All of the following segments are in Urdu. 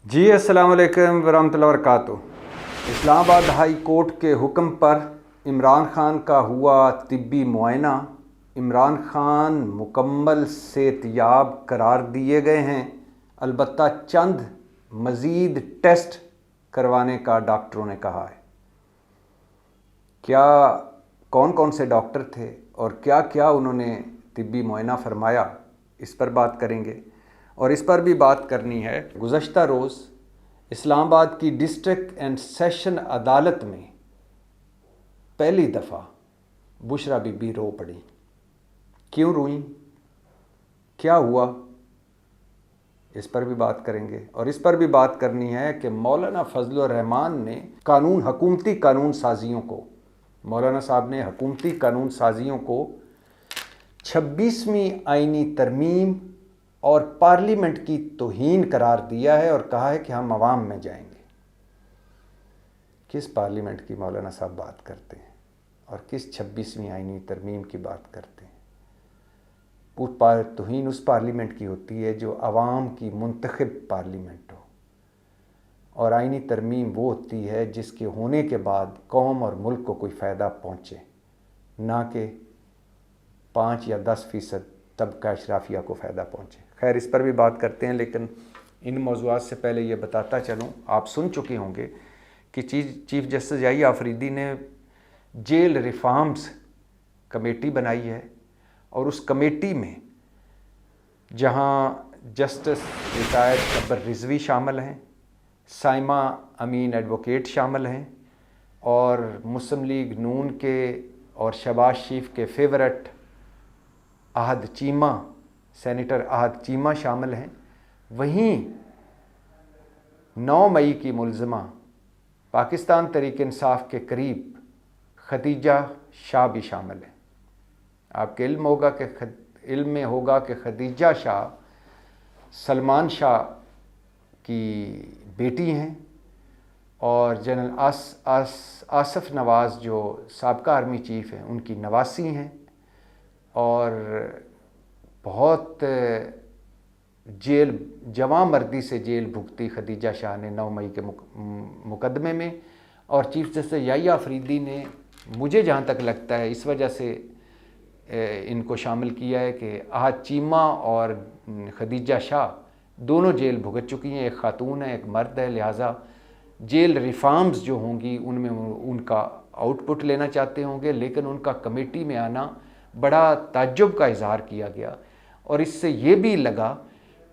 جی السلام علیکم ورحمۃ اللہ وبرکاتہ۔ اسلام آباد ہائی کورٹ کے حکم پر عمران خان کا ہوا طبی معائنہ۔ عمران خان مکمل صحت یاب قرار دیے گئے ہیں، البتہ چند مزید ٹیسٹ کروانے کا ڈاکٹروں نے کہا ہے۔ کیا کون کون سے ڈاکٹر تھے اور کیا کیا انہوں نے طبی معائنہ فرمایا، اس پر بات کریں گے۔ اور اس پر بھی بات کرنی ہے، گزشتہ روز اسلام آباد کی ڈسٹرکٹ اینڈ سیشن عدالت میں پہلی دفعہ بشرا بی بی رو پڑی۔ کیوں روئیں، کیا ہوا، اس پر بھی بات کریں گے۔ اور اس پر بھی بات کرنی ہے کہ مولانا فضل الرحمان نے حکومتی قانون سازیوں کو، مولانا صاحب نے حکومتی قانون سازیوں کو 26ویں آئینی ترمیم اور پارلیمنٹ کی توہین قرار دیا ہے اور کہا ہے کہ ہم عوام میں جائیں گے۔ کس پارلیمنٹ کی مولانا صاحب بات کرتے ہیں اور کس 26ویں آئینی ترمیم کی بات کرتے ہیں؟ توہین اس پارلیمنٹ کی ہوتی ہے جو عوام کی منتخب پارلیمنٹ ہو، اور آئینی ترمیم وہ ہوتی ہے جس کے ہونے کے بعد قوم اور ملک کو کوئی فائدہ پہنچے، نہ کہ 5 یا 10% طبقہ اشرافیہ کو فائدہ پہنچے۔ خیر، اس پر بھی بات کرتے ہیں، لیکن ان موضوعات سے پہلے یہ بتاتا چلوں، آپ سن چکے ہوں گے کہ چیف جسٹس یحییٰ آفریدی نے جیل ریفارمز کمیٹی بنائی ہے، اور اس کمیٹی میں جہاں جسٹس ریٹائرڈ اکبر رضوی شامل ہیں، سائمہ امین ایڈوکیٹ شامل ہیں، اور مسلم لیگ نون کے اور شہباز شریف کے فیورٹ احد چیمہ، سینیٹر احد چیمہ شامل ہیں۔ وہیں 9 مئی کی ملزمہ پاکستان تحریک انصاف کے قریب خدیجہ شاہ بھی شامل ہیں۔ آپ کے علم میں ہوگا کہ خدیجہ شاہ سلمان شاہ کی بیٹی ہیں، اور جنرل آصف نواز جو سابقہ آرمی چیف ہیں ان کی نواسی ہیں، اور بہت جواں مردی سے جیل بھگتی خدیجہ شاہ نے 9 مئی کے مقدمے میں۔ اور چیف جسٹس یحییٰ آفریدی نے، مجھے جہاں تک لگتا ہے، اس وجہ سے ان کو شامل کیا ہے کہ احد چیمہ اور خدیجہ شاہ دونوں جیل بھگت چکی ہیں، ایک خاتون ہے ایک مرد ہے، لہٰذا جیل ریفارمز جو ہوں گی ان میں ان کا آؤٹ پٹ لینا چاہتے ہوں گے، لیکن ان کا کمیٹی میں آنا بڑا تعجب کا اظہار کیا گیا۔ اور اس سے یہ بھی لگا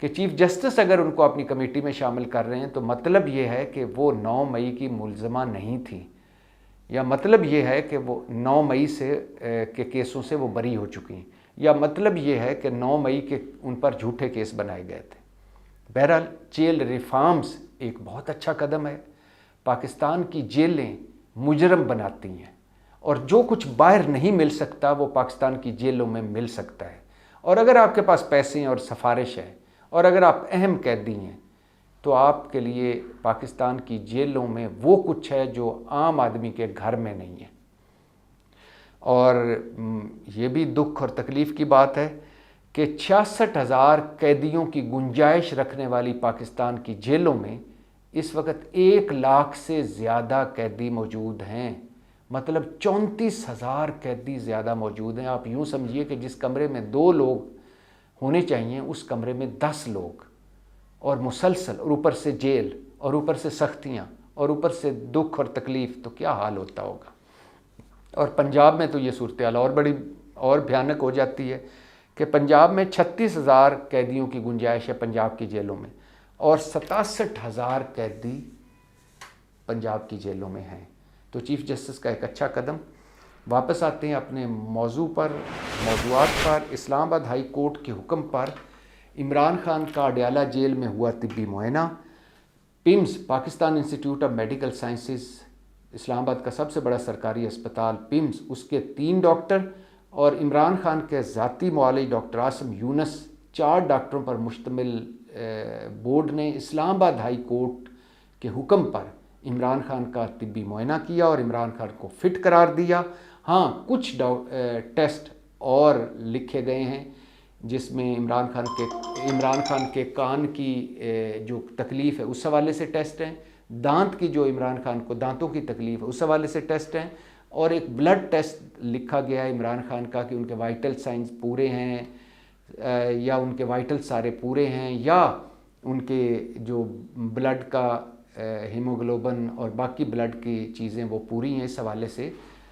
کہ چیف جسٹس اگر ان کو اپنی کمیٹی میں شامل کر رہے ہیں تو مطلب یہ ہے کہ وہ 9 مئی کی ملزمہ نہیں تھیں، یا مطلب یہ ہے کہ وہ 9 مئی کے کیسوں سے وہ بری ہو چکی ہیں، یا مطلب یہ ہے کہ 9 مئی کے ان پر جھوٹے کیس بنائے گئے تھے۔ بہرحال جیل ریفارمز ایک بہت اچھا قدم ہے۔ پاکستان کی جیلیں مجرم بناتی ہیں، اور جو کچھ باہر نہیں مل سکتا وہ پاکستان کی جیلوں میں مل سکتا ہے۔ اور اگر آپ کے پاس پیسے ہیں اور سفارش ہے، اور اگر آپ اہم قیدی ہیں، تو آپ کے لیے پاکستان کی جیلوں میں وہ کچھ ہے جو عام آدمی کے گھر میں نہیں ہے۔ اور یہ بھی دکھ اور تکلیف کی بات ہے کہ 66,000 قیدیوں کی گنجائش رکھنے والی پاکستان کی جیلوں میں اس وقت 1 لاکھ سے زیادہ قیدی موجود ہیں، مطلب 34,000 قیدی زیادہ موجود ہیں۔ آپ یوں سمجھیے کہ جس کمرے میں 2 لوگ ہونے چاہیے اس کمرے میں 10 لوگ، اور مسلسل، اور اوپر سے جیل، اور اوپر سے سختیاں، اور اوپر سے دکھ اور تکلیف، تو کیا حال ہوتا ہوگا۔ اور پنجاب میں تو یہ صورتحال اور بھیانک ہو جاتی ہے کہ پنجاب میں 36,000 قیدیوں کی گنجائش ہے پنجاب کی جیلوں میں، اور 67,000 قیدی پنجاب کی جیلوں میں ہیں۔ تو چیف جسٹس کا ایک اچھا قدم۔ واپس آتے ہیں اپنے موضوعات پر۔ اسلام آباد ہائی کورٹ کے حکم پر عمران خان کا اڈیالہ جیل میں ہوا طبی معائنہ۔ PIMS, Pakistan institute of medical sciences, Islamabad کا سب سے بڑا سرکاری اسپتال پمز، اس کے 3 ڈاکٹر اور عمران خان کے ذاتی معالج ڈاکٹر عاصم یونس، 4 ڈاکٹروں پر مشتمل بورڈ نے اسلام آباد ہائی کورٹ کے حکم پر عمران خان کا طبی معائنہ کیا اور عمران خان کو فٹ قرار دیا۔ ہاں، کچھ ٹیسٹ اور لکھے گئے ہیں جس میں عمران خان کے کان کی جو تکلیف ہے اس حوالے سے ٹیسٹ ہیں، دانت کی جو عمران خان کو دانتوں کی تکلیف ہے اس حوالے سے ٹیسٹ ہیں، اور ایک بلڈ ٹیسٹ لکھا گیا ہے عمران خان کا کہ ان کے وائٹل سائنس پورے ہیں یا ان کے وائٹل سارے پورے ہیں، یا ان کے جو بلڈ کا ہیموگلوبن اور باقی بلڈ کی چیزیں وہ پوری ہیں۔ اس حوالے سے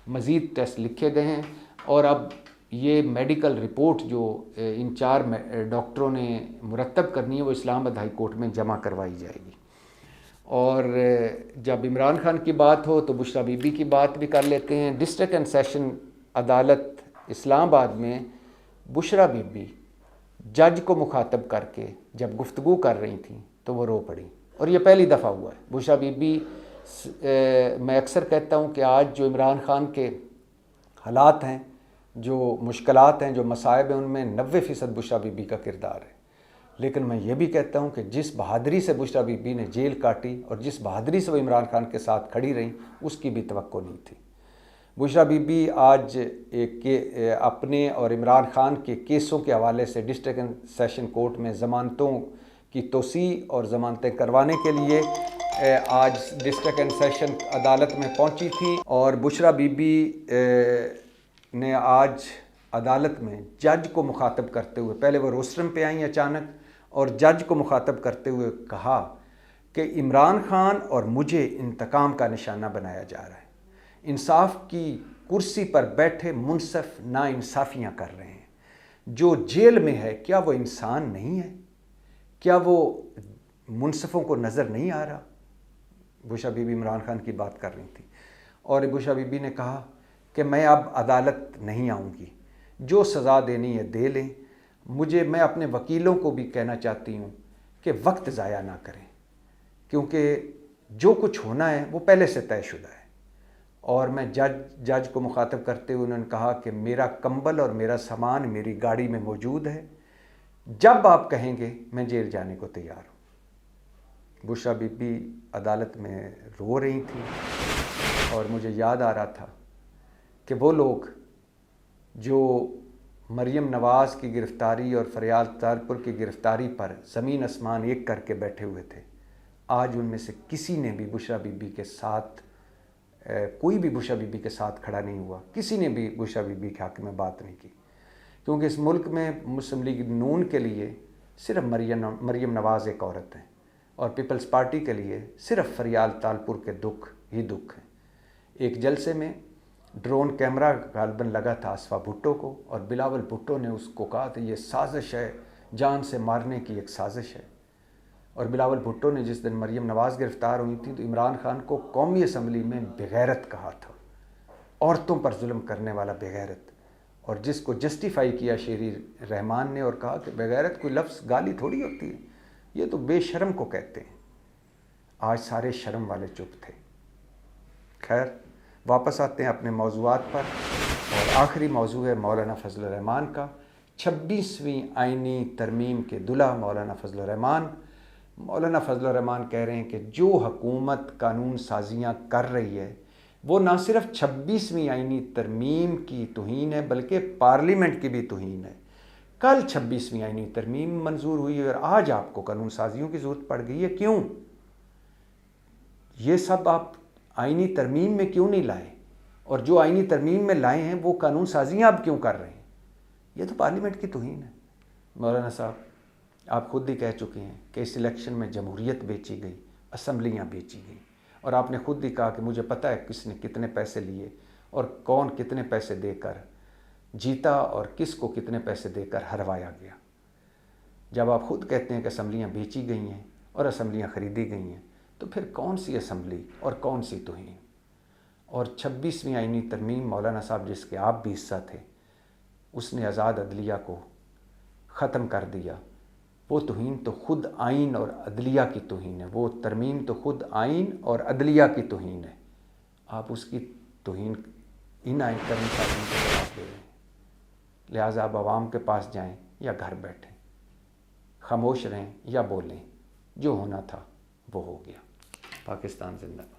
مزید ٹیسٹ لکھے گئے ہیں، اور اب یہ میڈیکل رپورٹ جو ان 4 ڈاکٹروں نے مرتب کرنی ہے وہ اسلام آباد ہائی کورٹ میں جمع کروائی جائے گی۔ اور جب عمران خان کی بات ہو تو بشریٰ بی بی کی بات بھی کر لیتے ہیں۔ ڈسٹرکٹ اینڈ سیشن عدالت اسلام آباد میں بشریٰ بی بی جج کو مخاطب کر کے جب گفتگو کر رہی تھیں تو وہ رو پڑی، اور یہ پہلی دفعہ ہوا ہے۔ بشریٰ بی بی، میں اکثر کہتا ہوں کہ آج جو عمران خان کے حالات ہیں، جو مشکلات ہیں، جو مصائب ہیں، ان میں 90% بشریٰ بی بی کا کردار ہے، لیکن میں یہ بھی کہتا ہوں کہ جس بہادری سے بشریٰ بی بی نے جیل کاٹی اور جس بہادری سے وہ عمران خان کے ساتھ کھڑی رہیں اس کی بھی توقع نہیں تھی۔ بشریٰ بی بی آج اپنے اور عمران خان کے کیسوں کے حوالے سے ڈسٹرکٹ اینڈ سیشن کورٹ میں ضمانتوں کی توسیع اور ضمانتیں کروانے کے لیے آج ڈسٹرکٹ اینڈ سیشن عدالت میں پہنچی تھی، اور بشریٰ بی بی نے آج عدالت میں جج کو مخاطب کرتے ہوئے، پہلے وہ روسٹرم پہ آئیں اچانک، اور جج کو مخاطب کرتے ہوئے کہا کہ عمران خان اور مجھے انتقام کا نشانہ بنایا جا رہا ہے، انصاف کی کرسی پر بیٹھے منصف نا انصافیاں کر رہے ہیں، جو جیل میں ہے کیا وہ انسان نہیں ہے؟ کیا وہ منصفوں کو نظر نہیں آ رہا؟ بشریٰ بی بی عمران خان کی بات کر رہی تھی، اور بشریٰ بی بی نے کہا کہ میں اب عدالت نہیں آؤں گی، جو سزا دینی ہے دے لیں، میں اپنے وکیلوں کو بھی کہنا چاہتی ہوں کہ وقت ضائع نہ کریں، کیونکہ جو کچھ ہونا ہے وہ پہلے سے طے شدہ ہے۔ اور میں جج کو مخاطب کرتے ہوئے انہوں نے کہا کہ میرا کمبل اور میرا سامان میری گاڑی میں موجود ہے، جب آپ کہیں گے میں جیل جانے کو تیار ہوں۔ بشریٰ بی بی عدالت میں رو رہی تھی، اور مجھے یاد آ رہا تھا کہ وہ لوگ جو مریم نواز کی گرفتاری اور فریال تالپور کی گرفتاری پر زمین آسمان ایک کر کے بیٹھے ہوئے تھے، آج ان میں سے کسی نے بھی بشریٰ بی بی کے ساتھ کوئی بھی بشریٰ بی بی کے ساتھ کھڑا نہیں ہوا، کسی نے بھی بشریٰ بی بی کے حق میں بات نہیں کی، کیونکہ اس ملک میں مسلم لیگ نون کے لیے صرف مریم نواز ایک عورت ہے، اور پیپلز پارٹی کے لیے صرف فریال تالپور کے دکھ ہی دکھ ہیں۔ ایک جلسے میں ڈرون کیمرہ غالباً لگا تھا آصفہ بھٹو کو، اور بلاول بھٹو نے اس کو کہا کہ یہ سازش ہے، جان سے مارنے کی ایک سازش ہے۔ اور بلاول بھٹو نے جس دن مریم نواز گرفتار ہوئی تھی تو عمران خان کو قومی اسمبلی میں بغیرت کہا تھا، عورتوں پر ظلم کرنے والا بغیرت، اور جس کو جسٹیفائی کیا شیری رحمان نے اور کہا کہ بغیرت کوئی لفظ گالی تھوڑی ہوتی ہے، یہ تو بے شرم کو کہتے ہیں۔ آج سارے شرم والے چپ تھے۔ خیر، واپس آتے ہیں اپنے موضوعات پر، اور آخری موضوع ہے مولانا فضل الرحمان کا، 26ویں آئینی ترمیم کے دلہا مولانا فضل الرحمان۔ مولانا فضل الرحمان کہہ رہے ہیں کہ جو حکومت قانون سازیاں کر رہی ہے وہ نہ صرف 26ویں آئینی ترمیم کی توہین ہے بلکہ پارلیمنٹ کی بھی توہین ہے۔ کل 26ویں آئینی ترمیم منظور ہوئی ہے اور آج آپ کو قانون سازیوں کی ضرورت پڑ گئی ہے، کیوں؟ یہ سب آپ آئینی ترمیم میں کیوں نہیں لائے؟ اور جو آئینی ترمیم میں لائے ہیں وہ قانون سازیاں آپ کیوں کر رہے ہیں؟ یہ تو پارلیمنٹ کی توہین ہے۔ مولانا صاحب، آپ خود ہی کہہ چکے ہیں کہ اس الیکشن میں جمہوریت بیچی گئی، اسمبلیاں بیچی گئیں، اور آپ نے خود ہی کہا کہ مجھے پتہ ہے کس نے کتنے پیسے لیے اور کون کتنے پیسے دے کر جیتا اور کس کو کتنے پیسے دے کر ہروایا گیا۔ جب آپ خود کہتے ہیں کہ اسمبلیاں بیچی گئی ہیں اور اسمبلیاں خریدی گئی ہیں، تو پھر کون سی اسمبلی اور کون سی توہین؟ اور 26ویں آئینی ترمیم مولانا صاحب جس کے آپ بھی حصہ تھے، اس نے آزاد عدلیہ کو ختم کر دیا۔ وہ توہین تو خود آئین اور عدلیہ کی توہین ہے، وہ ترمیم تو خود آئین اور عدلیہ کی توہین ہے۔ آپ اس کی توہین ان آئین کرنے کا جواب دے رہے ہیں۔ لہٰذا آپ عوام کے پاس جائیں یا گھر بیٹھیں، خاموش رہیں یا بولیں، جو ہونا تھا وہ ہو گیا۔ پاکستان زندہ باد۔